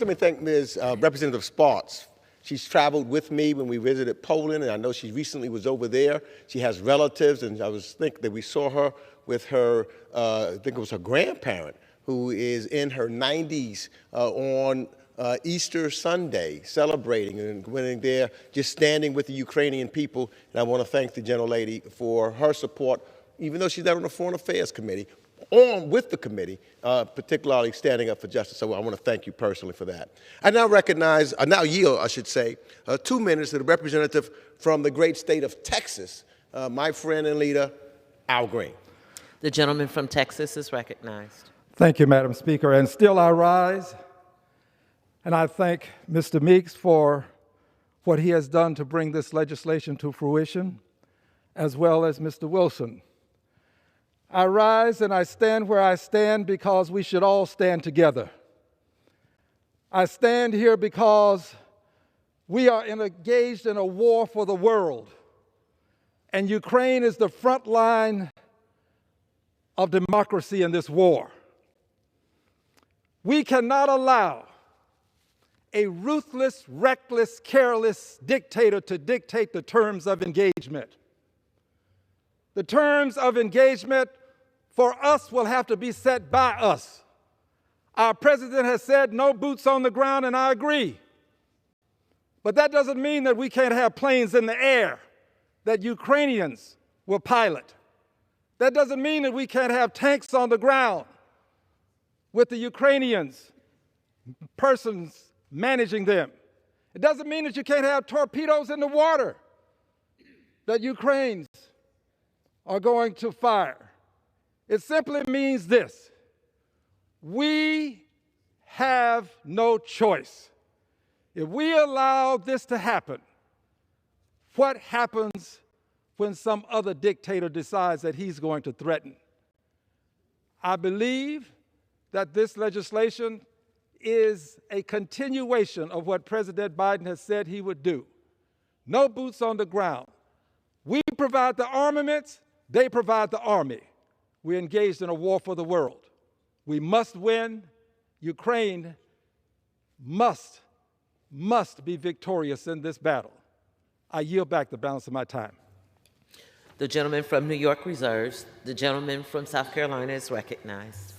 Let me thank Ms. Representative Sparks. She's traveled with me when we visited Poland, and I know she recently was over there. She has relatives, and I was thinking that we saw her with her, I think it was her grandparent, who is in her 90s on Easter Sunday, celebrating and going there, just standing with the Ukrainian people. And I want to thank the gentlelady for her support, even though she's not on the Foreign Affairs Committee, on with the committee, particularly standing up for justice. So I want to thank you personally for that. I now yield, I should say, 2 minutes to the representative from the great state of Texas, my friend and leader, Al Green. The gentleman from Texas is recognized. Thank you, Madam Speaker. And still I rise, and I thank Mr. Meeks for what he has done to bring this legislation to fruition, as well as Mr. Wilson. I rise and I stand where I stand because we should all stand together. I stand here because we are engaged in a war for the world, and Ukraine is the front line of democracy in this war. We cannot allow a ruthless, reckless, careless dictator to dictate the terms of engagement. The terms of engagement for us will have to be set by us. Our president has said no boots on the ground, and I agree. But that doesn't mean that we can't have planes in the air that Ukrainians will pilot. That doesn't mean that we can't have tanks on the ground with the Ukrainians, persons managing them. It doesn't mean that you can't have torpedoes in the water that Ukrainians are going to fire. It simply means this: we have no choice. If we allow this to happen, what happens when some other dictator decides that he's going to threaten? I believe that this legislation is a continuation of what President Biden has said he would do. No boots on the ground. We provide the armaments, they provide the army. We're engaged in a war for the world. We must win. Ukraine must be victorious in this battle. I yield back the balance of my time. The gentleman from New York reserves. The gentleman from South Carolina is recognized.